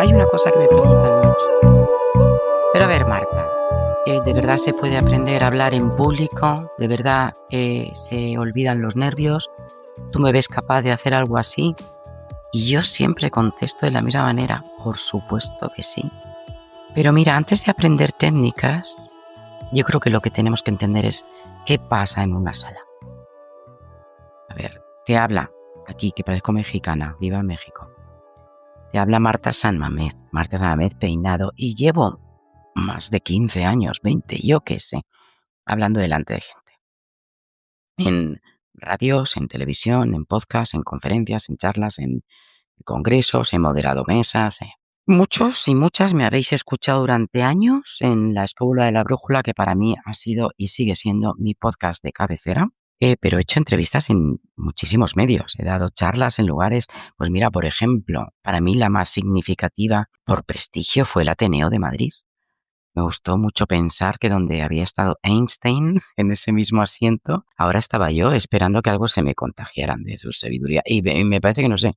hay una cosa que me preguntan mucho. Pero a ver, Marta, ¿de verdad se puede aprender a hablar en público? ¿De verdad se olvidan los nervios? ¿Tú me ves capaz de hacer algo así? Y yo siempre contesto de la misma manera, por supuesto que sí. Pero mira, antes de aprender técnicas, yo creo que lo que tenemos que entender es qué pasa en una sala. A ver, te habla aquí, que parezco mexicana, viva México. Te habla Marta Sanmamez peinado, y llevo más de 15 años, 20, yo qué sé, hablando delante de gente. En radios, en televisión, en podcasts, en conferencias, en charlas, en congresos, he moderado mesas. Muchos y muchas me habéis escuchado durante años en La Escóbula de la Brújula, que para mí ha sido y sigue siendo mi podcast de cabecera. Pero he hecho entrevistas en muchísimos medios. He dado charlas en lugares, pues mira, por ejemplo, para mí la más significativa por prestigio fue el Ateneo de Madrid. Me gustó mucho pensar que donde había estado Einstein en ese mismo asiento, ahora estaba yo esperando que algo se me contagiaran de su sabiduría. Y me parece que no se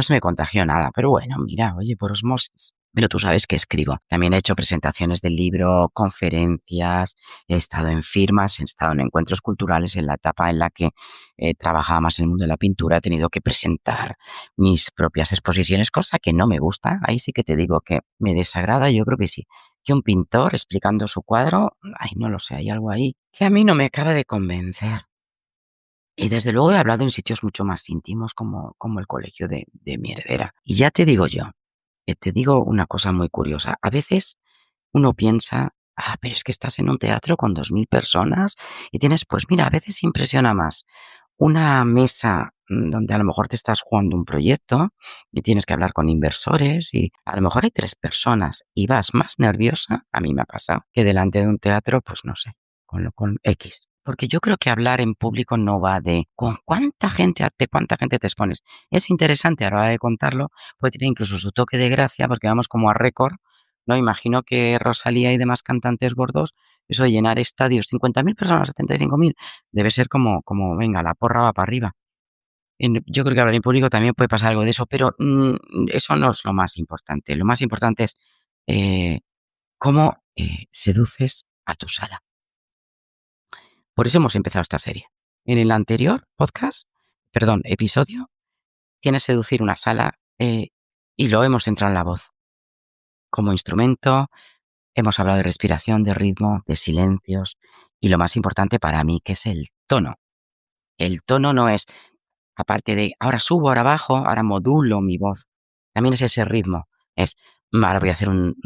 me contagió nada. Pero bueno, mira, oye, por osmosis. Pero tú sabes que escribo. También he hecho presentaciones del libro, conferencias, he estado en firmas, he estado en encuentros culturales. En la etapa en la que trabajaba más en el mundo de la pintura, he tenido que presentar mis propias exposiciones, cosa que no me gusta. Ahí sí que te digo que me desagrada, yo creo que sí. Que un pintor explicando su cuadro, ay, no lo sé, hay algo ahí que a mí no me acaba de convencer. Y desde luego he hablado en sitios mucho más íntimos como el colegio de mi heredera. Y ya te digo yo, te digo una cosa muy curiosa. A veces uno piensa, pero es que estás en un teatro con 2000 personas y tienes, pues mira, a veces impresiona más una mesa donde a lo mejor te estás jugando un proyecto y tienes que hablar con inversores y a lo mejor hay 3 personas y vas más nerviosa, a mí me ha pasado, que delante de un teatro, pues no sé, con X. Porque yo creo que hablar en público no va de ante cuánta gente te expones. Es interesante a la hora de contarlo, puede tener incluso su toque de gracia porque vamos como a récord, ¿no? Imagino que Rosalía y demás cantantes gordos, eso de llenar estadios, 50.000 personas, 75.000, debe ser como venga, la porra va para arriba. Yo creo que hablar en público también puede pasar algo de eso, pero eso no es lo más importante. Lo más importante es cómo seduces a tu sala. Por eso hemos empezado esta serie. En el anterior episodio, tienes seducir una sala y lo hemos centrado en la voz. Como instrumento, hemos hablado de respiración, de ritmo, de silencios y lo más importante para mí, que es el tono. El tono no es, aparte de ahora subo, ahora bajo, ahora modulo mi voz. También es ese ritmo. Es, ahora voy a hacer un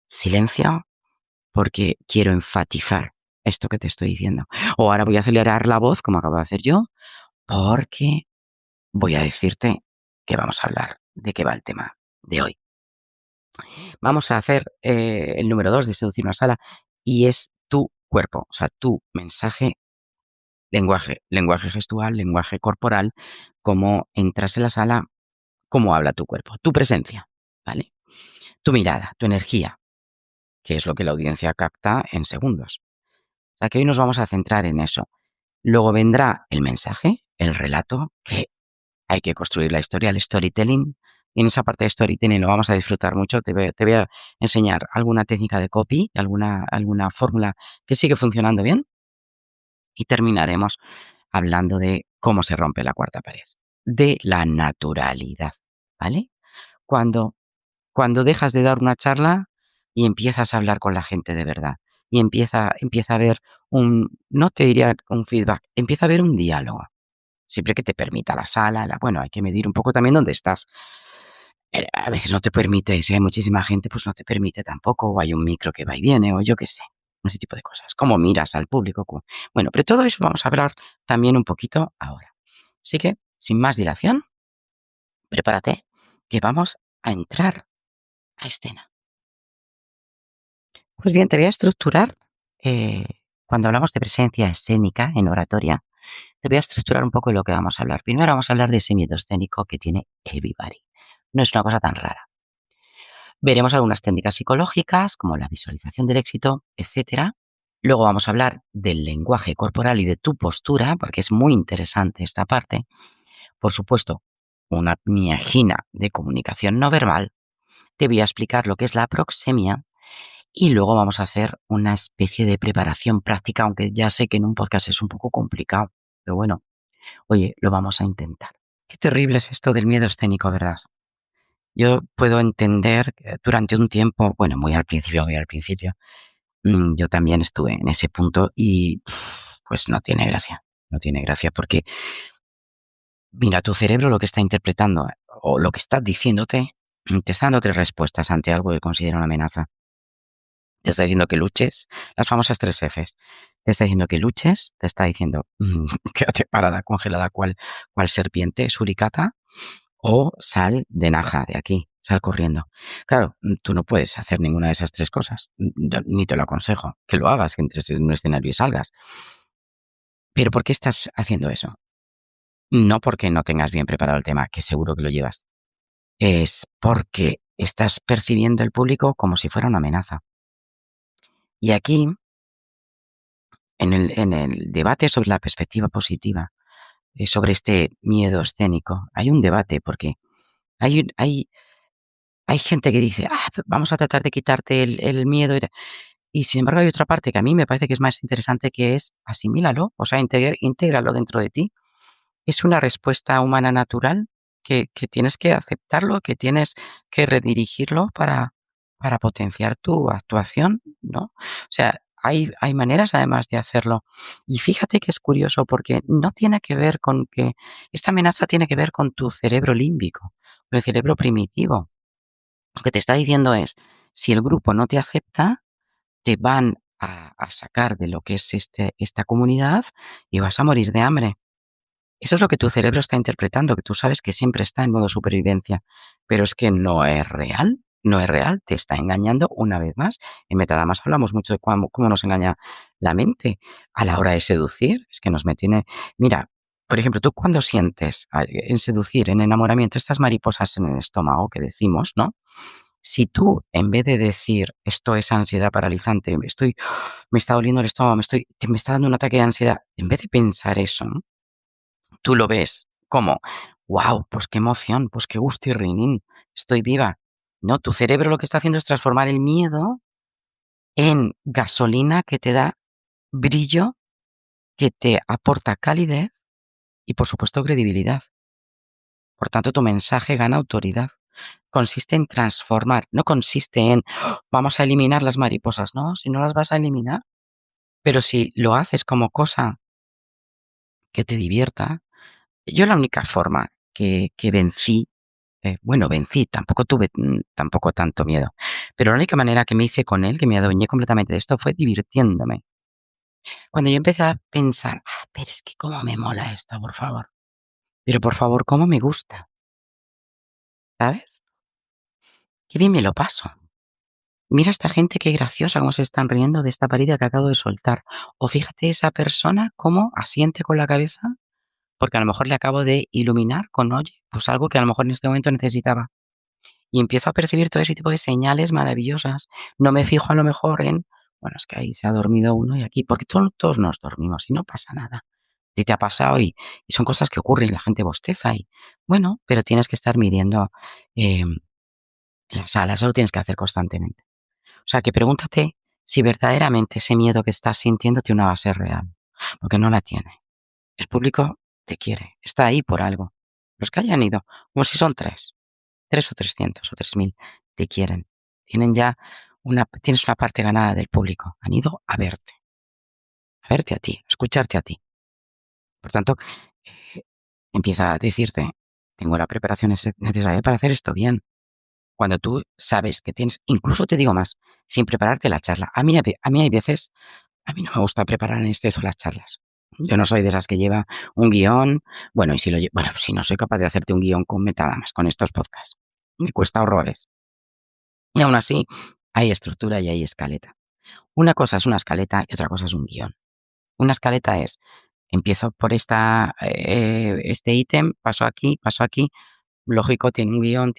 silencio porque quiero enfatizar esto que te estoy diciendo. O ahora voy a acelerar la voz, como acabo de hacer yo, porque voy a decirte que vamos a hablar de qué va el tema de hoy. Vamos a hacer el número 2 de seducir una sala y es tu cuerpo, o sea, tu mensaje, lenguaje gestual, lenguaje corporal, cómo entras en la sala, cómo habla tu cuerpo, tu presencia, ¿vale? Tu mirada, tu energía, que es lo que la audiencia capta en segundos. O sea, que hoy nos vamos a centrar en eso. Luego vendrá el mensaje, el relato, que hay que construir la historia, el storytelling. Y en esa parte de storytelling lo vamos a disfrutar mucho. Te voy a enseñar alguna técnica de copy, alguna fórmula que sigue funcionando bien. Y terminaremos hablando de cómo se rompe la cuarta pared, de la naturalidad, ¿vale? Cuando, cuando dejas de dar una charla y empiezas a hablar con la gente de verdad. Y empieza a haber no te diría un feedback, empieza a haber un diálogo. Siempre que te permita la sala, bueno, hay que medir un poco también dónde estás. A veces no te permite, si hay muchísima gente, pues no te permite tampoco, o hay un micro que va y viene, o yo qué sé, ese tipo de cosas. Cómo miras al público. Bueno, pero todo eso vamos a hablar también un poquito ahora. Así que, sin más dilación, prepárate, que vamos a entrar a escena. Pues bien, te voy a estructurar, eh, cuando hablamos de presencia escénica en oratoria, te voy a estructurar un poco de lo que vamos a hablar. Primero vamos a hablar de ese miedo escénico que tiene everybody. No es una cosa tan rara. Veremos algunas técnicas psicológicas, como la visualización del éxito, etcétera. Luego vamos a hablar del lenguaje corporal y de tu postura, porque es muy interesante esta parte. Por supuesto, una miajina de comunicación no verbal. te voy a explicar lo que es la proxemia y luego vamos a hacer una especie de preparación práctica, aunque ya sé que en un podcast es un poco complicado, pero bueno, oye, lo vamos a intentar. Qué terrible es esto del miedo escénico, ¿verdad? Yo puedo entender que durante un tiempo, bueno, muy al principio, yo también estuve en ese punto y pues no tiene gracia, no tiene gracia porque mira, tu cerebro lo que está interpretando o lo que está diciéndote, te está dando tres respuestas ante algo que considera una amenaza. Te está diciendo que luches, las famosas tres Fs. Te está diciendo que luches, te está diciendo quédate parada, congelada, cual serpiente, suricata, o sal de naja de aquí, sal corriendo. Claro, tú no puedes hacer ninguna de esas tres cosas, ni te lo aconsejo, que lo hagas, que entres en un escenario y salgas. Pero ¿por qué estás haciendo eso? No porque no tengas bien preparado el tema, que seguro que lo llevas. Es porque estás percibiendo el público como si fuera una amenaza. Y aquí, en el debate sobre la perspectiva positiva, sobre este miedo escénico, hay un debate porque hay gente que dice, vamos a tratar de quitarte el miedo. Y sin embargo hay otra parte que a mí me parece que es más interesante, que es asimílalo, o sea, intégralo dentro de ti. Es una respuesta humana natural que tienes que aceptarlo, que tienes que redirigirlo para potenciar tu actuación, ¿no? O sea, hay maneras además de hacerlo. Y fíjate que es curioso porque no tiene que ver con que esta amenaza tiene que ver con tu cerebro límbico, con el cerebro primitivo. Lo que te está diciendo es, si el grupo no te acepta, te van a sacar de lo que es esta comunidad y vas a morir de hambre. Eso es lo que tu cerebro está interpretando, que tú sabes que siempre está en modo supervivencia, pero es que no es real, no es real, te está engañando una vez más. En Metadamas hablamos mucho de cómo nos engaña la mente a la hora de seducir, es que nos tiene. Mira, por ejemplo, tú cuando sientes en seducir, en enamoramiento, estas mariposas en el estómago que decimos, ¿no? Si tú, en vez de decir esto es ansiedad paralizante, me está doliendo el estómago, me está dando un ataque de ansiedad, en vez de pensar eso, tú lo ves como, wow, pues qué emoción, pues qué gusto y rinín, estoy viva. No, tu cerebro lo que está haciendo es transformar el miedo en gasolina que te da brillo, que te aporta calidez y, por supuesto, credibilidad. Por tanto, tu mensaje gana autoridad. Consiste en transformar, no consiste en vamos a eliminar las mariposas, no, si no las vas a eliminar, pero si lo haces como cosa que te divierta. Yo la única forma que vencí, bueno, vencí, tampoco tuve tampoco tanto miedo, pero la única manera que me hice con él, que me adueñé completamente de esto, fue divirtiéndome. Cuando yo empecé a pensar, pero es que cómo me mola esto, por favor, pero por favor, cómo me gusta, ¿sabes? Qué bien me lo paso. Mira esta gente qué graciosa, cómo se están riendo de esta parida que acabo de soltar. O fíjate esa persona cómo asiente con la cabeza, porque a lo mejor le acabo de iluminar con, oye, pues algo que a lo mejor en este momento necesitaba. Y empiezo a percibir todo ese tipo de señales maravillosas. No me fijo a lo mejor en, bueno, es que ahí se ha dormido uno y aquí, porque todos nos dormimos y no pasa nada. Si te ha pasado y son cosas que ocurren, la gente bosteza y, bueno, pero tienes que estar midiendo eh, la sala, eso lo tienes que hacer constantemente. O sea, que pregúntate si verdaderamente ese miedo que estás sintiendo tiene una base real, porque no la tiene. El público te quiere, está ahí por algo. Los que hayan ido, como si son tres o 300 o 3000, te quieren. Tienes una parte ganada del público. Han ido a verte a ti, a escucharte a ti. Por tanto, eh, empieza a decirte, tengo la preparación necesaria para hacer esto bien. Cuando tú sabes que tienes, incluso te digo más, sin prepararte la charla. A mí hay veces, a mí no me gusta preparar en exceso las charlas. Yo no soy de esas que lleva un guión. Bueno, bueno, si no soy capaz de hacerte un guión con Metadamas, con estos podcasts, me cuesta horrores. Y aún así, hay estructura y hay escaleta. Una cosa es una escaleta y otra cosa es un guión. Una escaleta es, empiezo por este ítem, paso aquí, lógico, tiene un guión,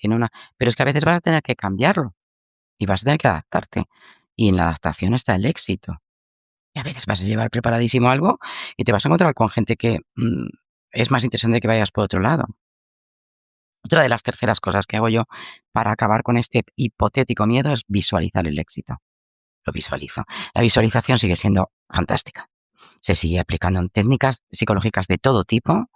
pero es que a veces vas a tener que cambiarlo y vas a tener que adaptarte. Y en la adaptación está el éxito. Y a veces vas a llevar preparadísimo algo y te vas a encontrar con gente que es más interesante que vayas por otro lado. Otra de las terceras cosas que hago yo para acabar con este hipotético miedo es visualizar el éxito. Lo visualizo. La visualización sigue siendo fantástica. Se sigue aplicando en técnicas psicológicas de todo tipo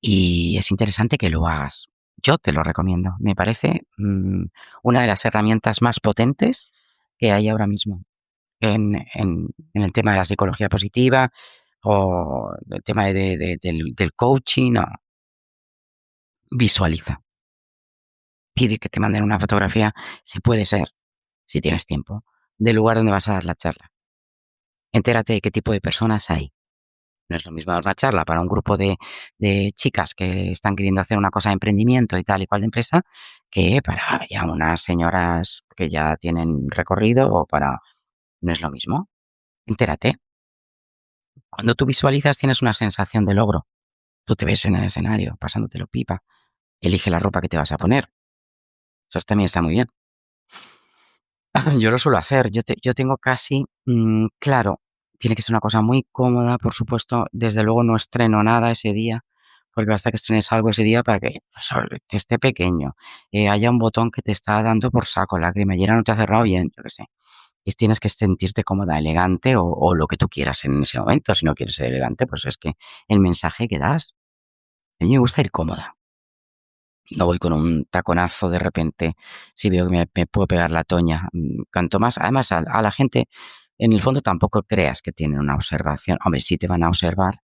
y es interesante que lo hagas. Yo te lo recomiendo. Me parece una de las herramientas más potentes que hay ahora mismo en el tema de la psicología positiva o el tema del coaching. No. Visualiza. Pide que te manden una fotografía, si puede ser, si tienes tiempo, del lugar donde vas a dar la charla. Entérate de qué tipo de personas hay. No es lo mismo dar una charla para un grupo de chicas que están queriendo hacer una cosa de emprendimiento y tal y cual de empresa, que para ya unas señoras que ya tienen recorrido o para... No es lo mismo. Entérate. Cuando tú visualizas tienes una sensación de logro. Tú te ves en el escenario, pasándotelo pipa. Elige la ropa que te vas a poner. Eso también está muy bien. Yo lo suelo hacer. Yo tengo casi claro, tiene que ser una cosa muy cómoda, por supuesto. Desde luego no estreno nada ese día, porque basta que estrenes algo ese día para que pues, te esté pequeño, haya un botón que te está dando por saco, la cremallera no te ha cerrado bien, yo qué sé. Y tienes que sentirte cómoda, elegante o lo que tú quieras en ese momento. Si no quieres ser elegante, pues es que el mensaje que das. A mí me gusta ir cómoda. No voy con un taconazo de repente si veo que me puedo pegar la toña. Cuanto más, además a la gente, en el fondo tampoco creas que tienen una observación. Hombre, sí te van a observar,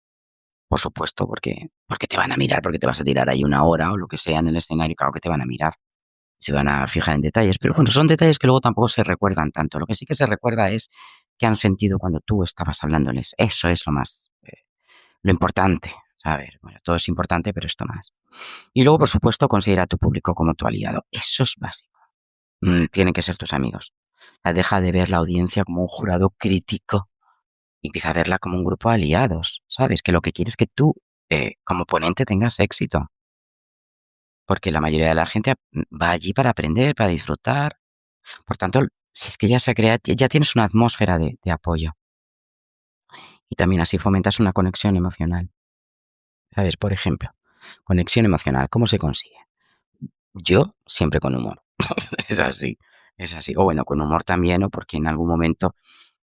por supuesto, porque te van a mirar, porque te vas a tirar ahí una hora o lo que sea en el escenario, claro que te van a mirar. Se van a fijar en detalles, pero bueno, son detalles que luego tampoco se recuerdan tanto. Lo que sí que se recuerda es que han sentido cuando tú estabas hablándoles. Eso es lo más, lo importante. A ver, bueno, todo es importante, pero esto más. Y luego, por supuesto, considera a tu público como tu aliado. Eso es básico. Tienen que ser tus amigos. O sea, deja de ver la audiencia como un jurado crítico y empieza a verla como un grupo de aliados, ¿sabes? Que lo que quieres es que tú, como ponente, tengas éxito. Porque la mayoría de la gente va allí para aprender, para disfrutar. Por tanto, si es que ya se crea, ya tienes una atmósfera de apoyo. Y también así fomentas una conexión emocional. ¿Sabes? Por ejemplo, conexión emocional, ¿cómo se consigue? Yo siempre con humor. Es así, es así. O bueno, con humor también, o porque en algún momento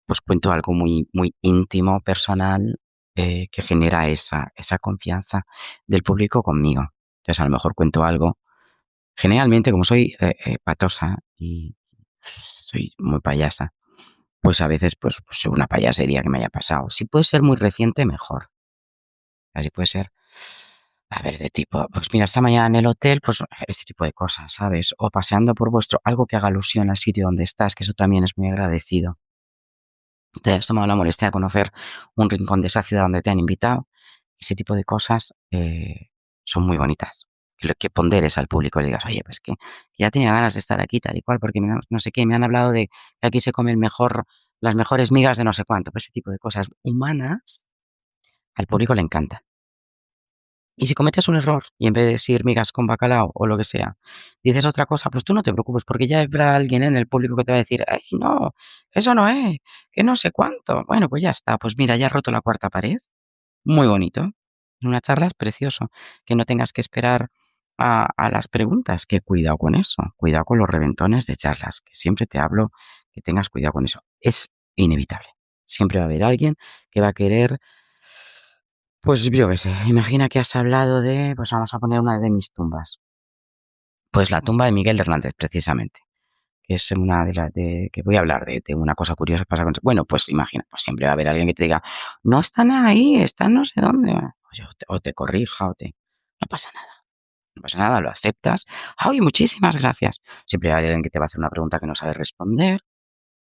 pues cuento algo muy, muy íntimo, personal, que genera esa confianza del público conmigo. Entonces a lo mejor cuento algo. Generalmente, como soy patosa y soy muy payasa, pues a veces pues una payasería que me haya pasado. Si puede ser muy reciente, mejor. Así puede ser. A ver, de tipo, pues mira, esta mañana en el hotel, pues este tipo de cosas, ¿sabes? O paseando por vuestro, algo que haga alusión al sitio donde estás, que eso también es muy agradecido. Te has tomado la molestia de conocer un rincón de esa ciudad donde te han invitado. Ese tipo de cosas son muy bonitas. Que ponderes al público y le digas, oye, pues que ya tenía ganas de estar aquí tal y cual, porque no sé qué, me han hablado de que aquí se comen mejor, las mejores migas de no sé cuánto. Pues ese tipo de cosas humanas al público le encanta. Y si cometes un error y en vez de decir migas con bacalao o lo que sea, dices otra cosa, pues tú no te preocupes, porque ya habrá alguien en el público que te va a decir, ay, no, eso no es, que no sé cuánto. Bueno, pues ya está, pues mira, ya has roto la cuarta pared. Muy bonito. En una charla es precioso. Que no tengas que esperar a las preguntas. Que cuidado con eso. Cuidado con los reventones de charlas. Que siempre te hablo que tengas cuidado con eso. Es inevitable. Siempre va a haber alguien que va a querer, pues yo qué sé, imagina que has hablado de, pues vamos a poner una de mis tumbas. Pues la tumba de Miguel Hernández, precisamente. Que es una de las de que voy a hablar de una cosa curiosa que pasa con... Bueno, pues imagina, pues siempre va a haber alguien que te diga, no están ahí, están no sé dónde. O te corrija o te... No pasa nada, no pasa nada, lo aceptas. Ay, muchísimas gracias. Siempre hay alguien que te va a hacer una pregunta que no sabe responder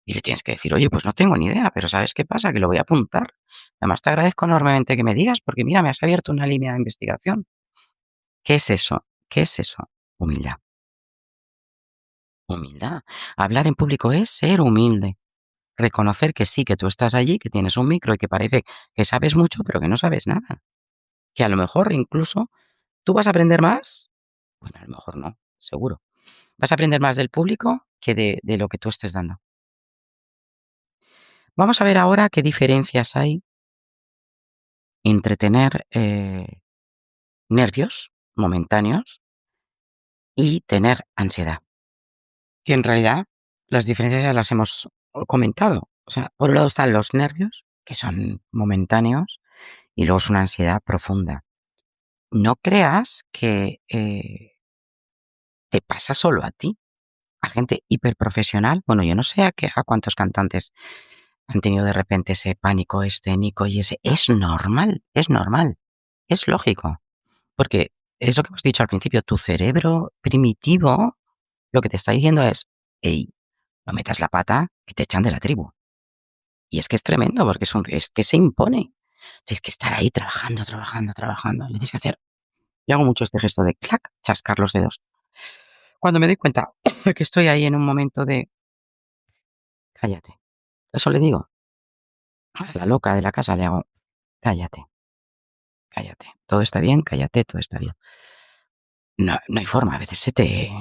y le tienes que decir, oye, pues no tengo ni idea, pero ¿sabes qué pasa? Que lo voy a apuntar. Además, te agradezco enormemente que me digas porque mira, me has abierto una línea de investigación. ¿Qué es eso? ¿Qué es eso? Humildad. Humildad. Hablar en público es ser humilde. Reconocer que sí, que tú estás allí, que tienes un micro y que parece que sabes mucho, pero que no sabes nada. Que a lo mejor incluso tú vas a aprender más, bueno, a lo mejor no, seguro. Vas a aprender más del público que de lo que tú estés dando. Vamos a ver ahora qué diferencias hay entre tener nervios momentáneos y tener ansiedad. Y en realidad las diferencias ya las hemos comentado. O sea, por un lado están los nervios, que son momentáneos, y luego es una ansiedad profunda. No creas que te pasa solo a ti, a gente hiperprofesional. Bueno, yo no sé a cuántos cantantes han tenido de repente ese pánico escénico y ese... es normal, es lógico, porque es lo que hemos dicho al principio, tu cerebro primitivo lo que te está diciendo es, hey, no metas la pata que te echan de la tribu. Y es que es tremendo porque es que se impone. Tienes que estar ahí trabajando, trabajando, trabajando. Le tienes que hacer. Yo hago mucho este gesto de clac, chascar los dedos. Cuando me doy cuenta que estoy ahí en un momento de cállate. Eso le digo a la loca de la casa, le hago cállate, cállate. Todo está bien, cállate, todo está bien. No, no hay forma, a veces se te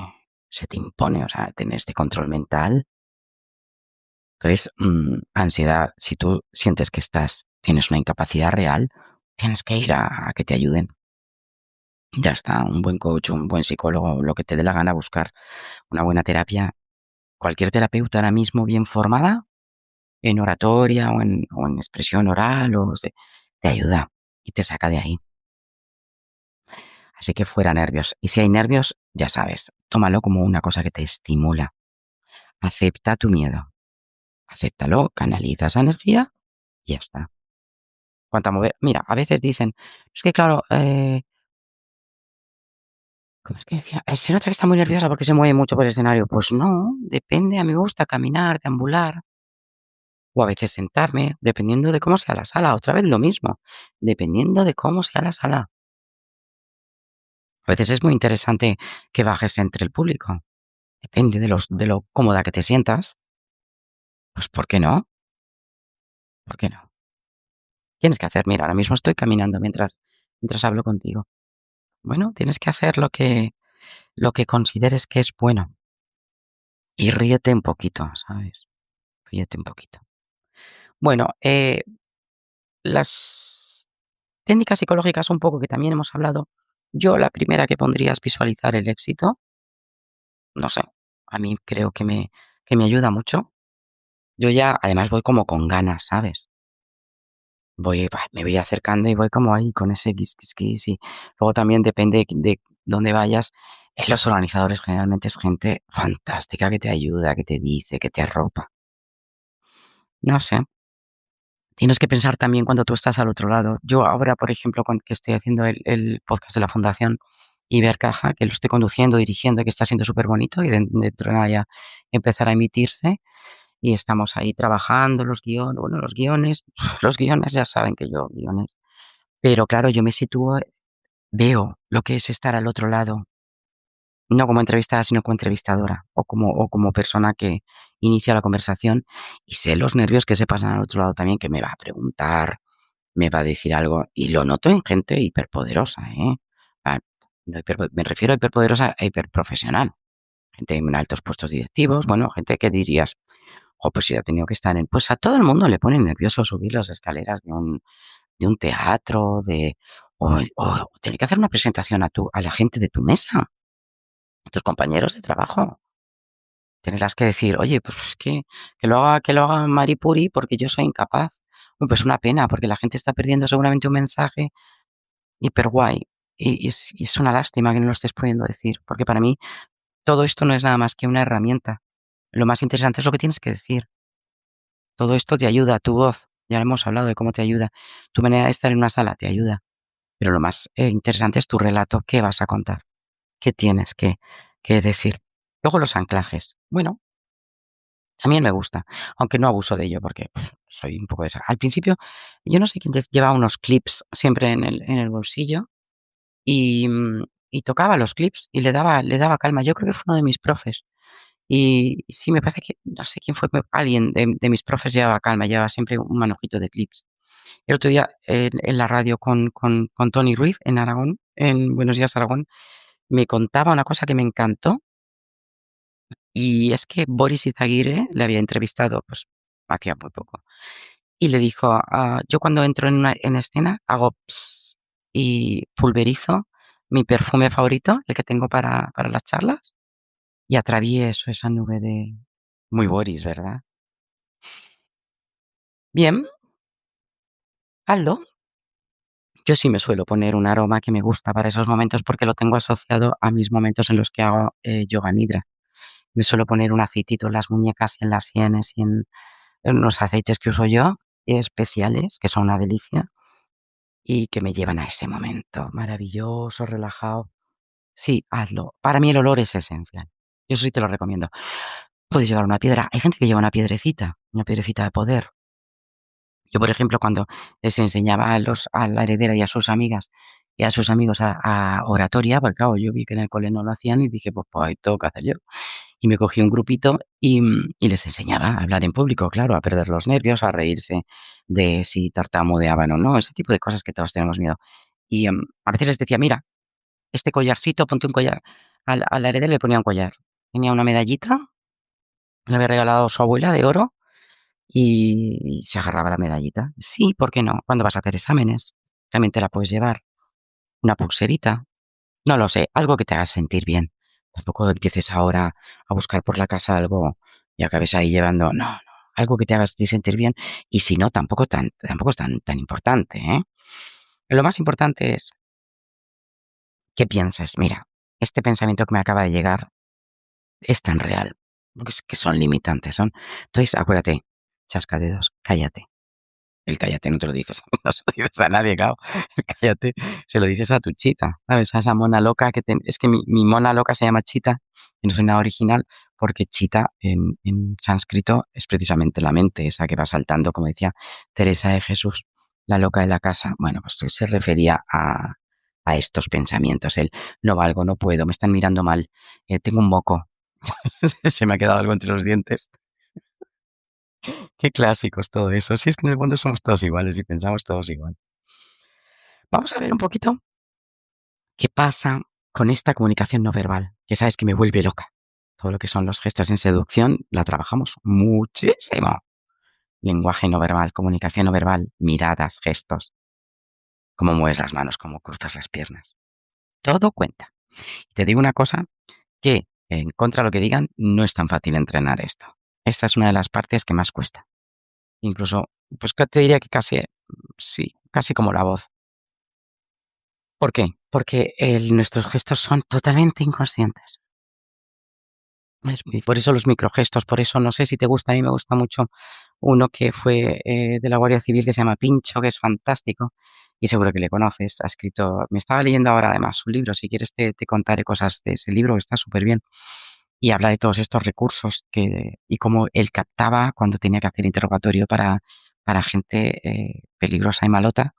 impone, o sea, tener este control mental. Entonces, ansiedad, si tú sientes que tienes una incapacidad real, tienes que ir a que te ayuden. Ya está, un buen coach, un buen psicólogo, lo que te dé la gana buscar, una buena terapia. Cualquier terapeuta ahora mismo bien formada, en oratoria o en expresión oral, te ayuda y te saca de ahí. Así que fuera nervios. Y si hay nervios, ya sabes, tómalo como una cosa que te estimula. Acepta tu miedo. Acéptalo, canaliza esa energía y ya está. Cuanto a mover, mira, a veces dicen, es que claro, ¿cómo es que decía? Se nota que está muy nerviosa porque se mueve mucho por el escenario. Pues no, depende, a mí me gusta caminar, deambular, o a veces sentarme, dependiendo de cómo sea la sala. Otra vez lo mismo, dependiendo de cómo sea la sala. A veces es muy interesante que bajes entre el público. Depende de lo cómoda que te sientas. Pues ¿por qué no? ¿Por qué no? Tienes que hacer, mira, ahora mismo estoy caminando mientras hablo contigo. Bueno, tienes que hacer lo que consideres que es bueno. Y ríete un poquito, ¿sabes? Ríete un poquito. Bueno, las técnicas psicológicas un poco que también hemos hablado. Yo la primera que pondría es visualizar el éxito. No sé, a mí creo que me ayuda mucho. Yo ya, además, voy como con ganas, ¿sabes? Me voy acercando y voy como ahí con ese quis, y luego también depende de dónde vayas. Los organizadores generalmente es gente fantástica que te ayuda, que te dice, que te arropa. No sé. Tienes que pensar también cuando tú estás al otro lado. Yo ahora, por ejemplo, que estoy haciendo el podcast de la Fundación Ibercaja, que lo estoy conduciendo, dirigiendo, que está siendo súper bonito y dentro de nada ya empezar a emitirse y estamos ahí trabajando los guiones, bueno, los guiones ya saben que yo guiones, pero claro, yo me sitúo, veo lo que es estar al otro lado, no como entrevistada, sino como entrevistadora o como persona que inicia la conversación y sé los nervios que se pasan al otro lado también, que me va a preguntar, me va a decir algo y lo noto en gente hiperpoderosa, ¿eh? Ah, no me refiero a hiperpoderosa e hiperprofesional. Gente en altos puestos directivos, bueno, gente que dirías, o pues si ha tenido que estar en... Pues a todo el mundo le pone nervioso subir las escaleras de un teatro, o tener que hacer una presentación a la gente de tu mesa, a tus compañeros de trabajo. Tenerás que decir, oye, pues que lo haga Maripuri porque yo soy incapaz. Bueno, pues una pena, porque la gente está perdiendo seguramente un mensaje hiper guay. Y es una lástima que no lo estés pudiendo decir, porque para mí todo esto no es nada más que una herramienta. Lo más interesante es lo que tienes que decir. Todo esto te ayuda, tu voz, ya hemos hablado de cómo te ayuda, tu manera de estar en una sala te ayuda, pero lo más interesante es tu relato, qué vas a contar, qué tienes que decir. Luego los anclajes. Bueno, también me gusta, aunque no abuso de ello porque soy un poco de esa. Al principio, yo no sé quién llevaba unos clips siempre en el bolsillo y, y tocaba los clips y le daba calma. Yo creo que fue uno de mis profes. Y sí, me parece que, no sé quién fue, alguien de mis profes llevaba calma, llevaba siempre un manojito de clips. El otro día en la radio con Tony Ruiz en Aragón, en Buenos Días Aragón, me contaba una cosa que me encantó y es que Boris Izaguirre le había entrevistado pues hacía muy poco y le dijo, yo cuando entro en escena hago ps y pulverizo mi perfume favorito, el que tengo para las charlas, y atravieso esa nube de... Muy Boris, ¿verdad? Bien, Aldo. Yo sí me suelo poner un aroma que me gusta para esos momentos porque lo tengo asociado a mis momentos en los que hago yoga nidra. Me suelo poner un aceitito en las muñecas y en las sienes y en unos aceites que uso yo, especiales, que son una delicia y que me llevan a ese momento maravilloso, relajado. Sí, hazlo. Para mí el olor es esencial. Yo sí te lo recomiendo. Puedes llevar una piedra. Hay gente que lleva una piedrecita de poder. Yo, por ejemplo, cuando les enseñaba a la heredera y a sus amigas y a sus amigos a oratoria, porque claro, yo vi que en el cole no lo hacían y dije, pues ahí tengo que hacer yo. Y me cogí un grupito y les enseñaba a hablar en público, claro, a perder los nervios, a reírse de si tartamudeaban o no, ese tipo de cosas que todos tenemos miedo. Y a veces les decía, mira, este collarcito, ponte un collar. A la heredera le ponía un collar. Tenía una medallita, le había regalado su abuela de oro y se agarraba la medallita. Sí, ¿por qué no? Cuando vas a hacer exámenes, también te la puedes llevar. Una pulserita, no lo sé, algo que te haga sentir bien. Tampoco empieces ahora a buscar por la casa algo y acabes ahí llevando, no, no, algo que te haga sentir bien. Y si no, tampoco es tan importante, ¿eh? Lo más importante es qué piensas. Mira, este pensamiento que me acaba de llegar es tan real. Porque es que son limitantes, son. Entonces, acuérdate, chascadedos, cállate. El cállate no te lo dices, no se lo dices a nadie, claro. El cállate se lo dices a tu chita, ¿sabes? A esa mona loca es que mi mona loca se llama Chita, y no soy nada original, porque Chita en sánscrito es precisamente la mente, esa que va saltando, como decía Teresa de Jesús, la loca de la casa. Bueno, pues se refería a estos pensamientos. El no valgo, no puedo, me están mirando mal, tengo un moco, se me ha quedado algo entre los dientes. Qué clásicos todo eso. Si es que en el fondo somos todos iguales y pensamos todos igual. Vamos a ver un poquito qué pasa con esta comunicación no verbal, que sabes que me vuelve loca. Todo lo que son los gestos en seducción la trabajamos muchísimo. Lenguaje no verbal, comunicación no verbal, miradas, gestos, cómo mueves las manos, cómo cruzas las piernas. Todo cuenta. Y te digo una cosa, que en contra de lo que digan, no es tan fácil entrenar esto. Esta es una de las partes que más cuesta. Incluso, pues te diría que casi, sí, casi como la voz. ¿Por qué? Porque nuestros gestos son totalmente inconscientes. Y por eso los microgestos, por eso no sé si te gusta, a mí me gusta mucho uno que fue de la Guardia Civil que se llama Pincho, que es fantástico y seguro que le conoces. Ha escrito, me estaba leyendo ahora además un libro, si quieres te contaré cosas de ese libro, que está súper bien. Y habla de todos estos recursos y cómo él captaba cuando tenía que hacer interrogatorio para gente peligrosa y malota,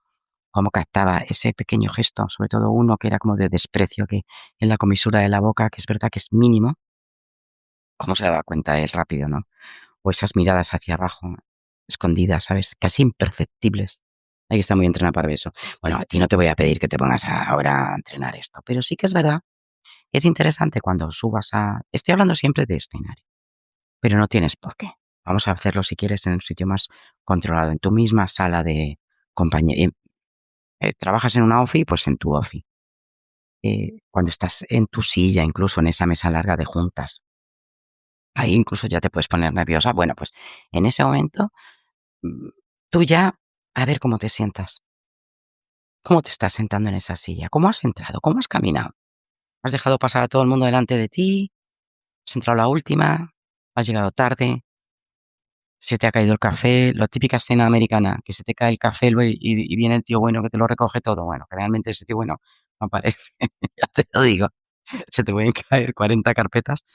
cómo captaba ese pequeño gesto, sobre todo uno que era como de desprecio, que en la comisura de la boca, que es verdad que es mínimo, cómo se daba cuenta él rápido, ¿no? O esas miradas hacia abajo, escondidas, ¿sabes? Casi imperceptibles. Hay que estar muy entrenado para eso. Bueno, a ti no te voy a pedir que te pongas ahora a entrenar esto, pero sí que es verdad que es interesante cuando subas a... Estoy hablando siempre de escenario, pero no tienes por qué. Vamos a hacerlo si quieres en un sitio más controlado, en tu misma sala de compañía. Trabajas en una ofi, pues en tu ofi. Cuando estás en tu silla, incluso en esa mesa larga de juntas, ahí incluso ya te puedes poner nerviosa. Bueno, pues en ese momento, mm, tú ya, a ver cómo te sientas. ¿Cómo te estás sentando en esa silla? ¿Cómo has entrado? ¿Cómo has caminado? ¿Has dejado pasar a todo el mundo delante de ti? ¿Has entrado a la última? ¿Has llegado tarde? ¿Se te ha caído el café? La típica escena americana, que se te cae el café y viene el tío bueno que te lo recoge todo. Bueno, generalmente ese tío bueno no aparece, ya te lo digo. Se te pueden caer 40 carpetas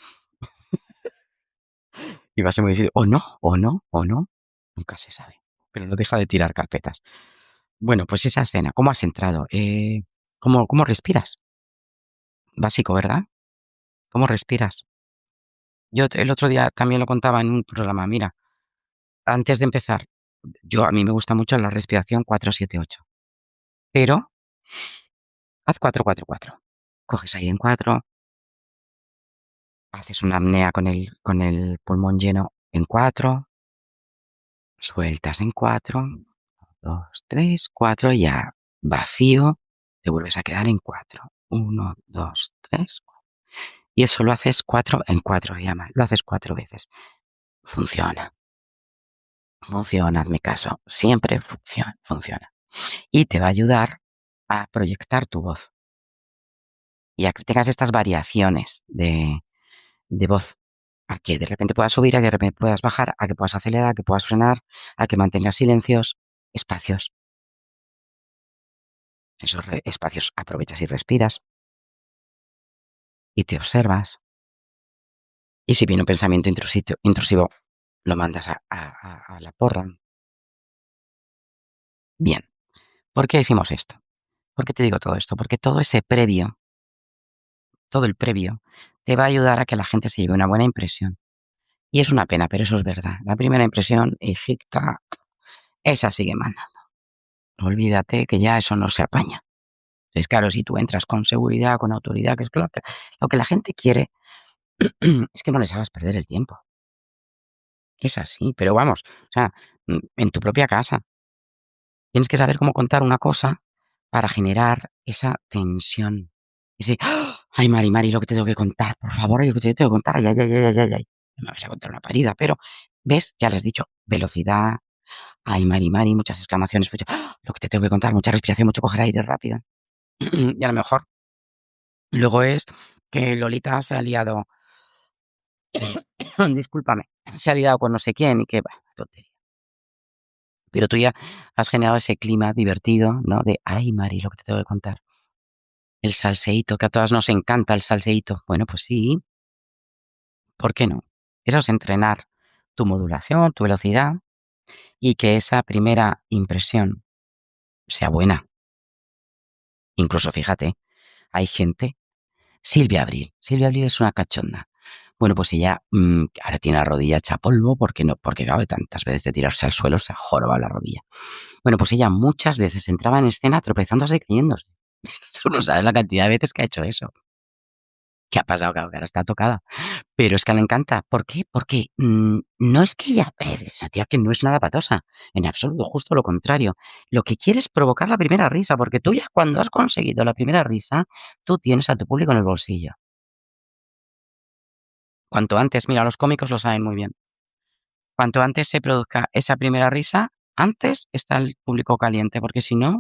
y vas a decir, o no, o no, o no. Nunca se sabe. Pero no deja de tirar carpetas. Bueno, pues esa escena, ¿cómo has entrado? ¿Cómo respiras? Básico, ¿verdad? ¿Cómo respiras? Yo el otro día también lo contaba en un programa. Mira, antes de empezar, a mí me gusta mucho la respiración 4-7-8. Pero haz 4-4-4. Coges ahí en 4, haces una apnea con el pulmón lleno en 4, sueltas en 4, 2, 3, 4, ya vacío, te vuelves a quedar en 4. 1, 2, 3. Y eso lo haces en 4 llamas. Lo haces 4 veces. Funciona. Funciona, hazme caso. Siempre funciona. Y te va a ayudar a proyectar tu voz. Y a que tengas estas variaciones de voz. A que de repente puedas subir, a que de repente puedas bajar, a que puedas acelerar, a que puedas frenar, a que mantengas silencios, espacios. Esos espacios aprovechas y respiras y te observas. Y si viene un pensamiento intrusivo, lo mandas a la porra. Bien, ¿por qué decimos esto? ¿Por qué te digo todo esto? Porque todo ese previo, todo el previo, te va a ayudar a que la gente se lleve una buena impresión. Y es una pena, pero eso es verdad. La primera impresión, hijita, esa sigue mandando. Olvídate que ya eso no se apaña. Es claro, si tú entras con seguridad, con autoridad, que es lo que la gente quiere, es que no les hagas perder el tiempo. Es así, pero vamos, o sea, en tu propia casa. Tienes que saber cómo contar una cosa para generar esa tensión. Ese, ¡ah! Ay, Mari, lo que te tengo que contar, por favor, ay, lo que te tengo que contar, ay, ay, ay, ay, ay, ay. No me vas a contar una parida, pero, ¿ves? Ya le has dicho, velocidad, ay, Mari, muchas exclamaciones, mucho, ¡ah! Lo que te tengo que contar, mucha respiración, mucho coger aire rápido. Y a lo mejor luego es que Lolita se ha liado, discúlpame, se ha liado con no sé quién y que, bah, tontería. Pero tú ya has generado ese clima divertido, ¿no? De, ay, Mari, lo que te tengo que contar. El salseíto, que a todas nos encanta el salseíto. Bueno, pues sí, ¿por qué no? Eso es entrenar tu modulación, tu velocidad y que esa primera impresión sea buena. Incluso, fíjate, hay gente, Silvia Abril es una cachonda. Bueno, pues ella ahora tiene la rodilla hecha polvo porque no, porque claro, de tantas veces de tirarse al suelo se ha jorobado la rodilla. Bueno, pues ella muchas veces entraba en escena tropezándose y cayéndose. Tú no sabes la cantidad de veces que ha hecho eso. ¿Qué ha pasado? Claro, que ahora está tocada. Pero es que le encanta. ¿Por qué? Porque no es que ella, esa tía que no es nada patosa, en absoluto, justo lo contrario. Lo que quiere es provocar la primera risa, porque tú ya cuando has conseguido la primera risa, tú tienes a tu público en el bolsillo. Cuanto antes, mira, los cómicos lo saben muy bien. Cuanto antes se produzca esa primera risa, antes está el público caliente, porque si no,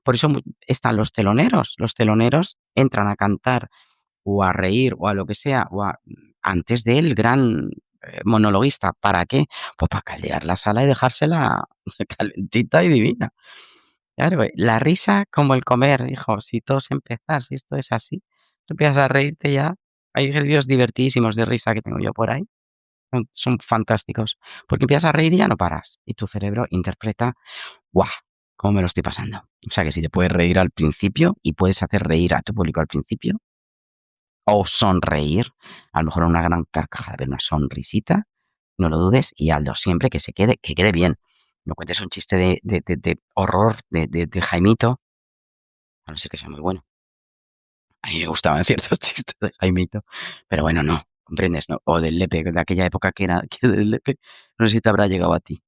por eso están los teloneros. Los teloneros entran a cantar o a reír o a lo que sea, antes del gran monologuista. ¿Para qué? Pues para caldear la sala y dejársela calentita y divina. Claro, la risa como el comer, hijo, si todo es empezar, si esto es así, tú empiezas a reírte ya. Hay ejercicios divertidísimos de risa que tengo yo por ahí. Son fantásticos, porque empiezas a reír y ya no paras. Y tu cerebro interpreta, ¡guau! ¿Cómo me lo estoy pasando? O sea que si te puedes reír al principio y puedes hacer reír a tu público al principio, o sonreír, a lo mejor una gran carcajada, pero una sonrisita, no lo dudes y hazlo siempre que quede bien. No cuentes un chiste de horror de Jaimito, a no ser que sea muy bueno. A mí me gustaban ciertos chistes de Jaimito, pero bueno, no, comprendes, ¿no? O del Lepe, de aquella época que era que del Lepe, no sé si te habrá llegado a ti.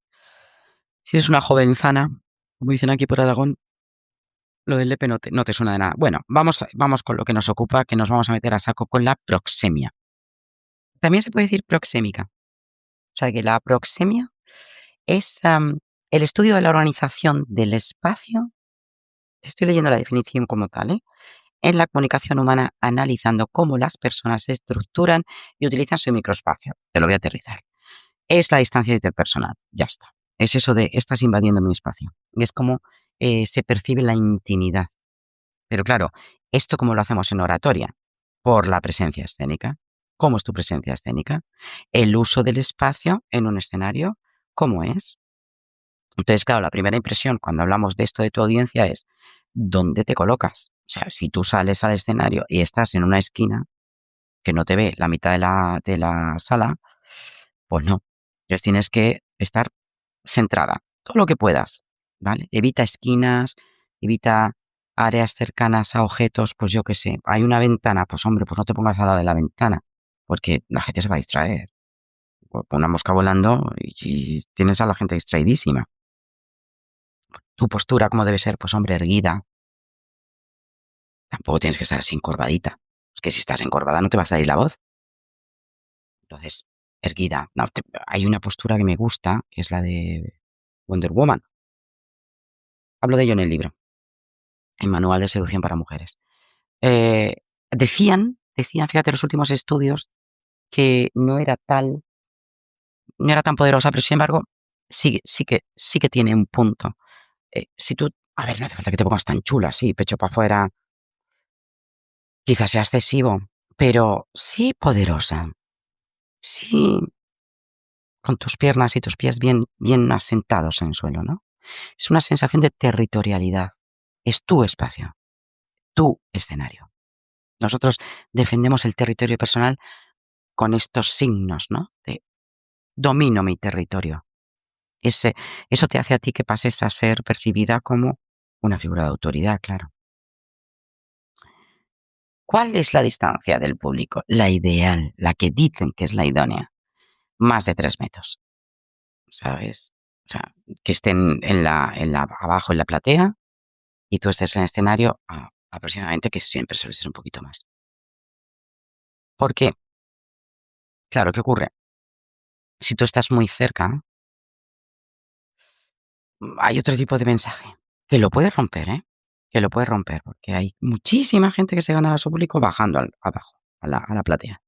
Si eres una jovenzana, como dicen aquí por Aragón, lo del Lepe no te suena de nada. Bueno, vamos con lo que nos ocupa, que nos vamos a meter a saco con la proxemia. También se puede decir proxémica. O sea, que la proxemia es el estudio de la organización del espacio, te estoy leyendo la definición como tal, en la comunicación humana, analizando cómo las personas se estructuran y utilizan su microespacio. Te lo voy a aterrizar. Es la distancia interpersonal, ya está. Es eso de estás invadiendo mi espacio. Y es como se percibe la intimidad. Pero claro, ¿esto cómo lo hacemos en oratoria? Por la presencia escénica. ¿Cómo es tu presencia escénica? El uso del espacio en un escenario, ¿cómo es? Entonces, claro, la primera impresión cuando hablamos de esto de tu audiencia es ¿dónde te colocas? O sea, si tú sales al escenario y estás en una esquina que no te ve la mitad de la sala, pues no. Entonces tienes que estar centrada, todo lo que puedas, ¿vale? Evita esquinas, evita áreas cercanas a objetos, pues yo qué sé, hay una ventana, pues hombre, pues no te pongas al lado de la ventana, porque la gente se va a distraer. Pon una mosca volando y tienes a la gente distraidísima. Tu postura, ¿cómo debe ser? Pues hombre, erguida, tampoco tienes que estar así encorvadita. Es que si estás encorvada no te va a salir la voz. Entonces, erguida. No, hay una postura que me gusta, que es la de Wonder Woman. Hablo de ello en el libro, en Manual de Seducción para Mujeres. Eh, decían, fíjate, los últimos estudios, que no era tan poderosa, pero sin embargo, sí que tiene un punto. Si tú, a ver, no hace falta que te pongas tan chula, sí, pecho para afuera, quizás sea excesivo, pero sí poderosa, sí con tus piernas y tus pies bien asentados en el suelo, ¿no? Es una sensación de territorialidad. Es tu espacio, tu escenario. Nosotros defendemos el territorio personal con estos signos, ¿no? De domino mi territorio. Ese, eso te hace a ti que pases a ser percibida como una figura de autoridad, claro. ¿Cuál es la distancia del público? La ideal, la que dicen que es la idónea. Más de 3 metros, ¿sabes? O sea, que estén abajo en la platea y tú estés en el escenario aproximadamente, que siempre suele ser un poquito más. Porque, claro, ¿qué ocurre? Si tú estás muy cerca, hay otro tipo de mensaje que lo puede romper, ¿eh? Que lo puede romper, porque hay muchísima gente que se ganaba su público bajando abajo, a la platea.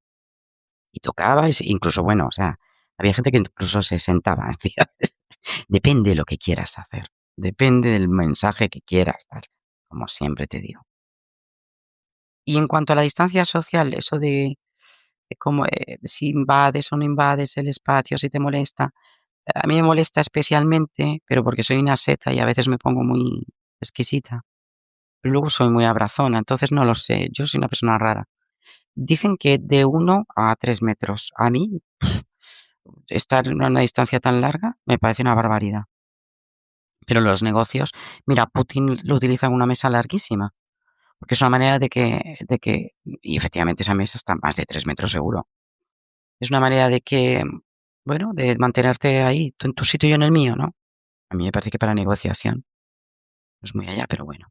Y tocaba, incluso, bueno, o sea, había gente que incluso se sentaba. Decía, depende de lo que quieras hacer, depende del mensaje que quieras dar, como siempre te digo. Y en cuanto a la distancia social, eso de cómo, si invades o no invades el espacio, si te molesta, a mí me molesta especialmente, pero porque soy una seta y a veces me pongo muy exquisita. Pero luego soy muy abrazona, entonces no lo sé, yo soy una persona rara. Dicen que de 1 a 3 metros. A mí, estar en una distancia tan larga me parece una barbaridad. Pero los negocios, mira, Putin lo utiliza en una mesa larguísima, porque es una manera y efectivamente esa mesa está más de 3 metros seguro. Es una manera de que, bueno, de mantenerte ahí, tú en tu sitio y yo en el mío, ¿no? A mí me parece que para negociación no es muy allá, pero bueno.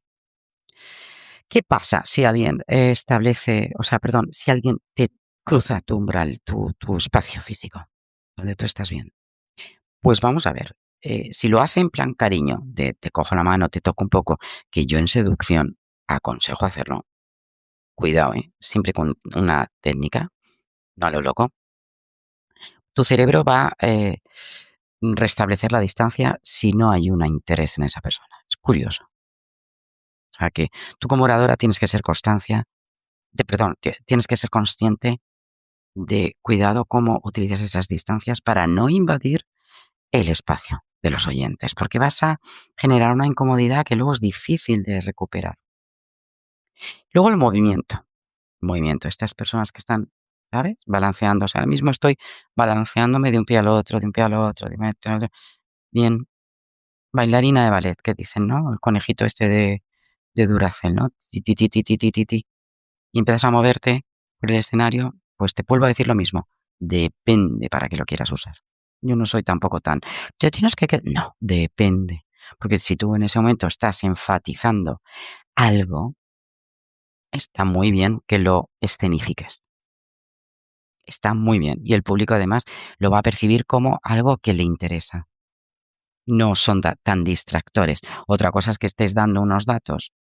¿Qué pasa si alguien o sea, perdón, si alguien te cruza tu umbral, tu espacio físico, donde tú estás bien? Pues vamos a ver, si lo hace en plan cariño, de te cojo la mano, te toco un poco, que yo en seducción aconsejo hacerlo, cuidado, siempre con una técnica, no a lo loco, tu cerebro va a restablecer la distancia si no hay un interés en esa persona. Es curioso. O sea que tú como oradora tienes que ser tienes que ser consciente de cuidado cómo utilizas esas distancias para no invadir el espacio de los oyentes, porque vas a generar una incomodidad que luego es difícil de recuperar. Luego el movimiento, estas personas que están, ¿sabes? Balanceándose. Ahora mismo estoy balanceándome de un pie al otro, de un pie al otro, de un pie al otro. Bien, bailarina de ballet, que dicen, ¿no? El conejito este de Duracell, ¿no? Ti, ti, ti, ti, ti, ti, ti, ti. Y empiezas a moverte por el escenario, pues te vuelvo a decir lo mismo. Depende para qué lo quieras usar. Yo no soy tampoco tan, te tienes que, no, depende. Porque si tú en ese momento estás enfatizando algo, está muy bien que lo escenifiques. Está muy bien. Y el público además lo va a percibir como algo que le interesa. No son tan distractores. Otra cosa es que estés dando unos datos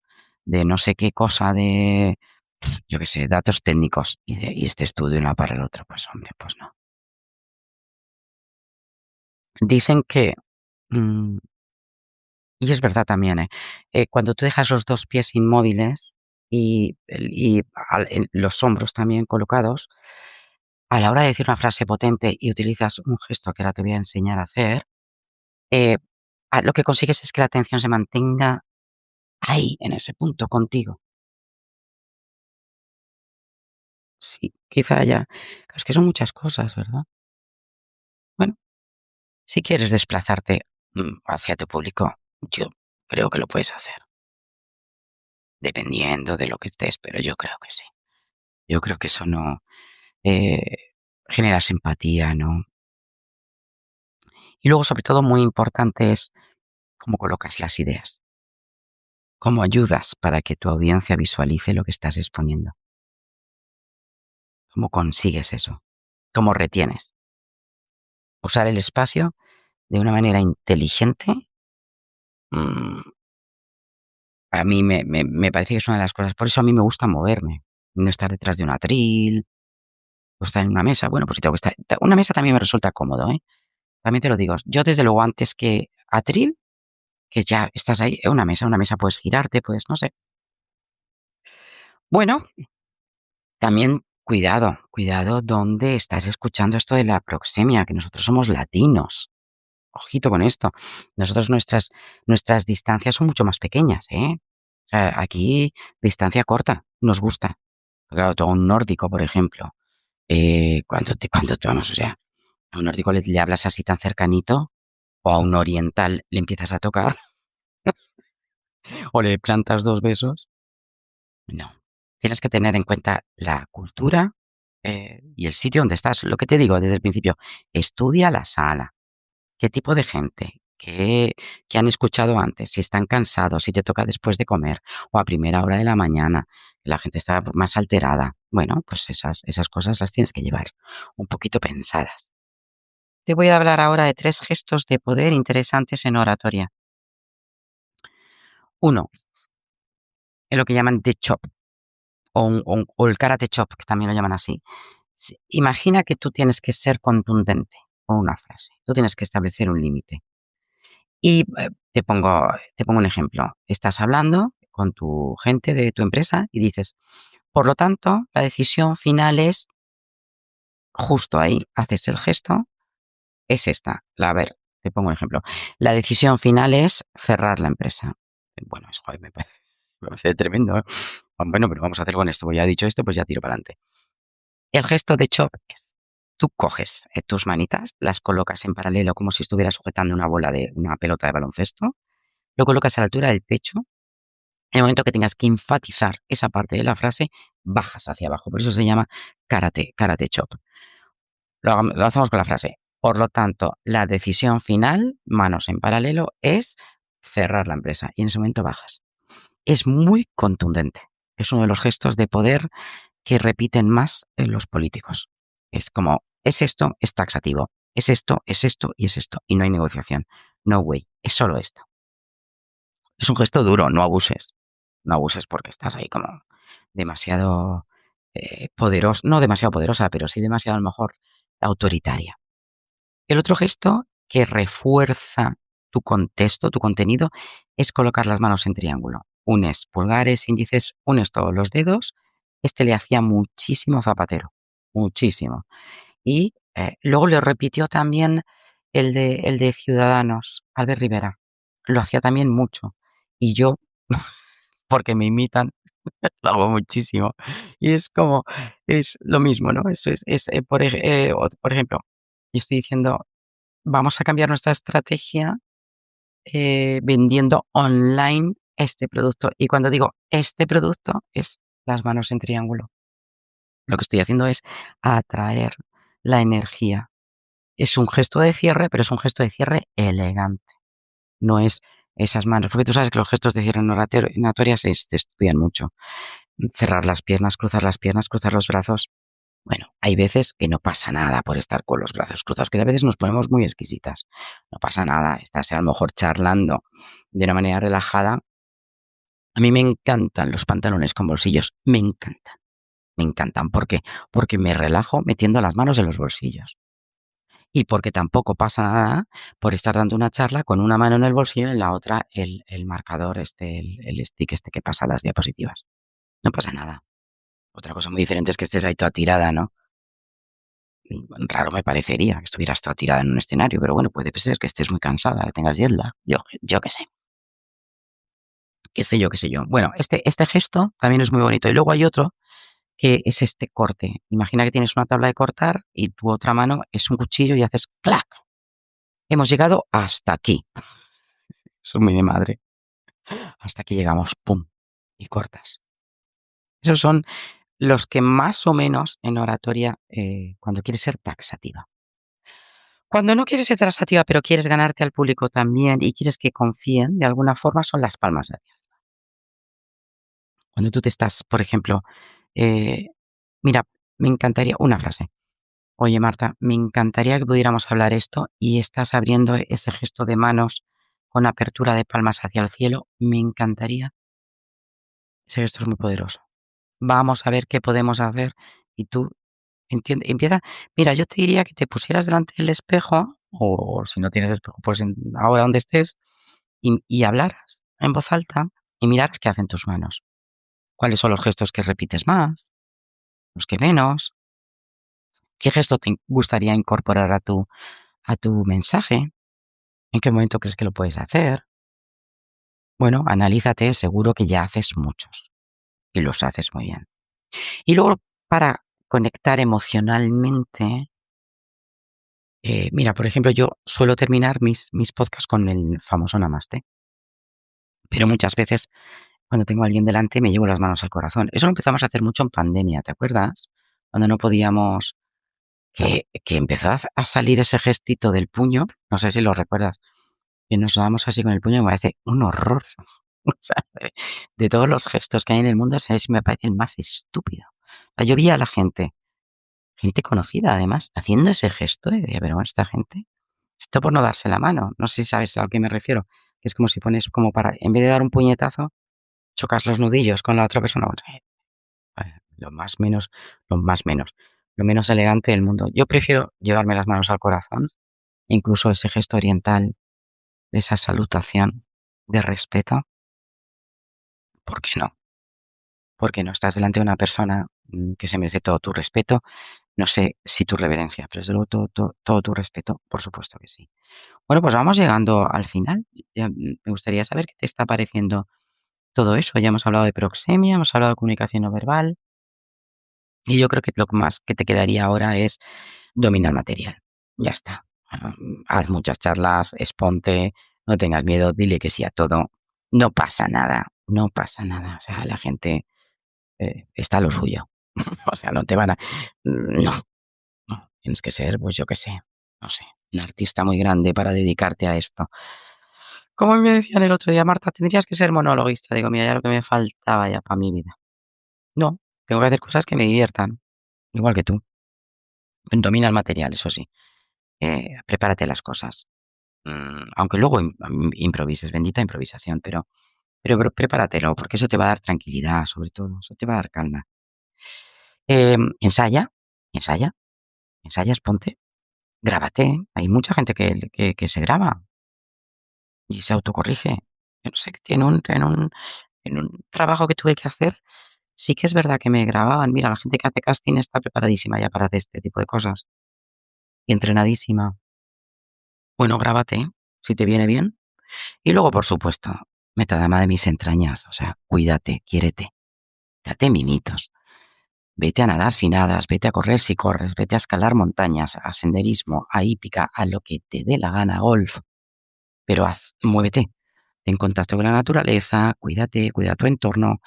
de no sé qué cosa de, yo qué sé, datos técnicos y este estudio de una para el otro. Pues hombre, pues no. Dicen que, mm, y es verdad también, cuando tú dejas los dos pies inmóviles y los hombros también colocados, a la hora de decir una frase potente y utilizas un gesto que ahora te voy a enseñar a hacer, eh, lo que consigues es que la atención se mantenga ahí, en ese punto, contigo. Sí, quizá ya. Claro, es que son muchas cosas, ¿verdad? Bueno, si quieres desplazarte hacia tu público, yo creo que lo puedes hacer, dependiendo de lo que estés, pero yo creo que sí. Yo creo que eso no genera simpatía, ¿no? Y luego, sobre todo, muy importante es cómo colocas las ideas. ¿Cómo ayudas para que tu audiencia visualice lo que estás exponiendo? ¿Cómo consigues eso? ¿Cómo retienes? Usar el espacio de una manera inteligente, mm, a mí me parece que es una de las cosas. Por eso a mí me gusta moverme, no estar detrás de un atril o estar en una mesa. Bueno, pues si tengo que estar. Una mesa también me resulta cómodo, ¿eh? También te lo digo. Yo, desde luego, antes que atril, que ya estás ahí, en una mesa puedes girarte, pues no sé. Bueno, también cuidado donde estás escuchando esto de la proxemia, que nosotros somos latinos. Ojito con esto. Nosotros nuestras distancias son mucho más pequeñas, ¿eh? O sea, aquí distancia corta nos gusta. Claro, todo un nórdico, por ejemplo, cuando te vamos, o sea, a un nórdico le hablas así tan cercanito, o a un oriental le empiezas a tocar, o le plantas 2 besos. No. Tienes que tener en cuenta la cultura y el sitio donde estás. Lo que te digo desde el principio, estudia la sala. ¿Qué tipo de gente? ¿Qué han escuchado antes? Si están cansados, si te toca después de comer o a primera hora de la mañana, que la gente está más alterada. Bueno, pues esas cosas las tienes que llevar un poquito pensadas. Te voy a hablar ahora de 3 gestos de poder interesantes en oratoria. Uno, es lo que llaman the chop o el karate chop, que también lo llaman así. Imagina que tú tienes que ser contundente con una frase. Tú tienes que establecer un límite. Y te pongo un ejemplo. Estás hablando con tu gente de tu empresa y dices, por lo tanto, la decisión final es justo ahí. Haces el gesto, es esta. A ver, te pongo un ejemplo. La decisión final es cerrar la empresa. Bueno, eso joder, me parece tremendo, ¿eh? Bueno, pero vamos a hacer con esto. Pues ya he dicho esto, pues ya tiro para adelante. El gesto de chop es, tú coges tus manitas, las colocas en paralelo como si estuvieras sujetando una pelota de baloncesto, lo colocas a la altura del pecho. En el momento que tengas que enfatizar esa parte de la frase, bajas hacia abajo. Por eso se llama karate chop. Lo hacemos con la frase. Por lo tanto, la decisión final, manos en paralelo, es cerrar la empresa. Y en ese momento bajas. Es muy contundente. Es uno de los gestos de poder que repiten más en los políticos. Es como, es esto, es taxativo. Es esto, es esto y es esto. Y no hay negociación. No way. Es solo esto. Es un gesto duro, no abuses. No abuses porque estás ahí como demasiado poderoso, no demasiado poderosa, pero sí demasiado a lo mejor autoritaria. El otro gesto que refuerza tu contexto, tu contenido, es colocar las manos en triángulo. Unes pulgares, índices, unes todos los dedos. Este le hacía muchísimo a Zapatero, muchísimo. Y luego le repitió también el de Ciudadanos, Albert Rivera. Lo hacía también mucho. Y yo, porque me imitan, lo hago muchísimo. Y es como, es lo mismo, ¿no? Eso por ejemplo, yo estoy diciendo, vamos a cambiar nuestra estrategia vendiendo online este producto. Y cuando digo este producto, es las manos en triángulo. Lo que estoy haciendo es atraer la energía. Es un gesto de cierre, pero es un gesto de cierre elegante. No es esas manos, porque tú sabes que los gestos de cierre en oratoria se estudian mucho. Cerrar las piernas, cruzar los brazos. Bueno, hay veces que no pasa nada por estar con los brazos cruzados, que a veces nos ponemos muy exquisitas. No pasa nada, estás a lo mejor charlando de una manera relajada. A mí me encantan los pantalones con bolsillos, me encantan, me encantan. ¿Por qué? Porque me relajo metiendo las manos en los bolsillos. Y porque tampoco pasa nada por estar dando una charla con una mano en el bolsillo y en la otra el marcador, el stick que pasa a las diapositivas. No pasa nada. Otra cosa muy diferente es que estés ahí toda tirada, ¿no? Raro me parecería que estuvieras toda tirada en un escenario, pero bueno, puede ser que estés muy cansada, que tengas jet lag. Yo qué sé. Qué sé yo, qué sé yo. Bueno, este gesto también es muy bonito. Y luego hay otro que es este corte. Imagina que tienes una tabla de cortar y tu otra mano es un cuchillo y haces clac. Hemos llegado hasta aquí. Eso es muy de madre. Hasta aquí llegamos, pum, y cortas. Esos son los que más o menos en oratoria, cuando quieres ser taxativa. Cuando no quieres ser taxativa, pero quieres ganarte al público también y quieres que confíen de alguna forma, son las palmas de arriba. Cuando tú te estás, por ejemplo, eh, mira, me encantaría una frase. Oye, Marta, me encantaría que pudiéramos hablar esto y estás abriendo ese gesto de manos con apertura de palmas hacia el cielo. Me encantaría. Ese gesto es muy poderoso. Vamos a ver qué podemos hacer y tú empieza. Mira, yo te diría que te pusieras delante del espejo o si no tienes espejo, pues ahora donde estés y hablaras en voz alta y miraras qué hacen tus manos. ¿Cuáles son los gestos que repites más? ¿Los que menos? ¿Qué gesto te gustaría incorporar a tu mensaje? ¿En qué momento crees que lo puedes hacer? Bueno, analízate, seguro que ya haces muchos y los haces muy bien. Y luego, para conectar emocionalmente, mira, por ejemplo, yo suelo terminar mis podcasts con el famoso namaste, pero muchas veces cuando tengo a alguien delante me llevo las manos al corazón. Eso lo empezamos a hacer mucho en pandemia, ¿te acuerdas? Cuando no podíamos, que empezó a salir ese gestito del puño, no sé si lo recuerdas, que nos damos así con el puño, me parece un horror. O sea, de todos los gestos que hay en el mundo, ese me parece el más estúpido. O sea, yo vi a la gente conocida además, haciendo ese gesto y decía, pero bueno, esta gente, esto por no darse la mano, no sé si sabes a lo que me refiero, que es como si pones como para, en vez de dar un puñetazo, chocas los nudillos con la otra persona. Bueno, lo más menos, lo más menos, lo menos elegante del mundo. Yo prefiero llevarme las manos al corazón, incluso ese gesto oriental, de esa salutación de respeto, ¿por qué no? Porque no estás delante de una persona que se merece todo tu respeto, no sé si tu reverencia, pero desde luego todo tu respeto, por supuesto que sí. Bueno, pues vamos llegando al final. Ya, me gustaría saber qué te está pareciendo todo eso. Ya hemos hablado de proxemia, hemos hablado de comunicación no verbal y yo creo que lo más que te quedaría ahora es dominar material. Ya está. Haz muchas charlas, exponte, no tengas miedo, dile que sí a todo. No pasa nada, no pasa nada. O sea, la gente está a lo suyo. O sea, no te van a... No, no. Tienes que ser, pues yo qué sé, no sé, un artista muy grande para dedicarte a esto. Como me decían el otro día, Marta, tendrías que ser monologuista. Digo, mira, ya lo que me faltaba ya para mi vida. No, tengo que hacer cosas que me diviertan, igual que tú. Domina el material, eso sí. Prepárate las cosas. Aunque luego improvises, bendita improvisación, pero prepáratelo, porque eso te va a dar tranquilidad, sobre todo, eso te va a dar calma. Ensaya, ensaya, ensayas, ponte, grábate. Hay mucha gente que se graba y se autocorrige. Yo no sé, que en un trabajo que tuve que hacer, sí que es verdad que me grababan. Mira, la gente que hace casting está preparadísima ya para hacer este tipo de cosas y entrenadísima. Bueno, grábate, si te viene bien. Y luego, por supuesto, metadama de mis entrañas, o sea, cuídate, quiérete, date mimitos. Vete a nadar si nadas, vete a correr si corres, vete a escalar montañas, a senderismo, a hípica, a lo que te dé la gana, golf. Pero muévete, en contacto con la naturaleza, cuídate, cuida tu entorno,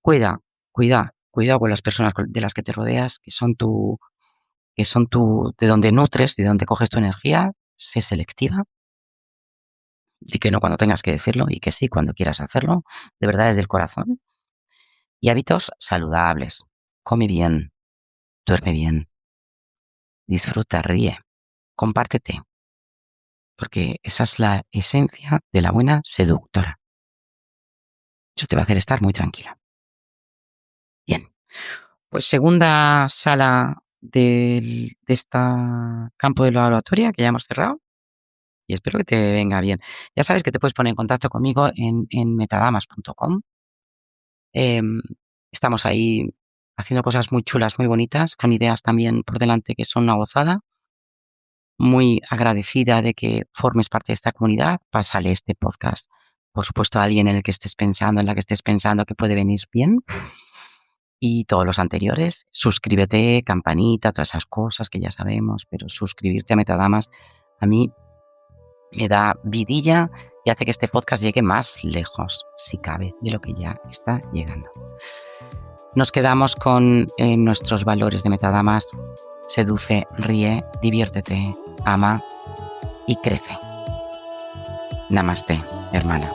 cuida con las personas de las que te rodeas, de donde nutres, de donde coges tu energía, sé selectiva, di que no cuando tengas que decirlo y que sí cuando quieras hacerlo, de verdad desde el corazón. Y hábitos saludables, come bien, duerme bien, disfruta, ríe, compártete, porque esa es la esencia de la buena seductora. Eso te va a hacer estar muy tranquila. Bien. Pues segunda sala de esta campo de la oratoria que ya hemos cerrado y espero que te venga bien. Ya sabes que te puedes poner en contacto conmigo en metadamas.com. Em, estamos ahí haciendo cosas muy chulas, muy bonitas, con ideas también por delante que son una gozada. Muy agradecida de que formes parte de esta comunidad. Pásale este podcast, por supuesto, a alguien en el que estés pensando, en la que estés pensando que puede venir bien. Y todos los anteriores, suscríbete, campanita, todas esas cosas que ya sabemos, pero suscribirte a Metadamas a mí me da vidilla y hace que este podcast llegue más lejos, si cabe, de lo que ya está llegando. Nos quedamos con nuestros valores de Metadamas: seduce, ríe, diviértete, ama y crece. Namaste, hermana.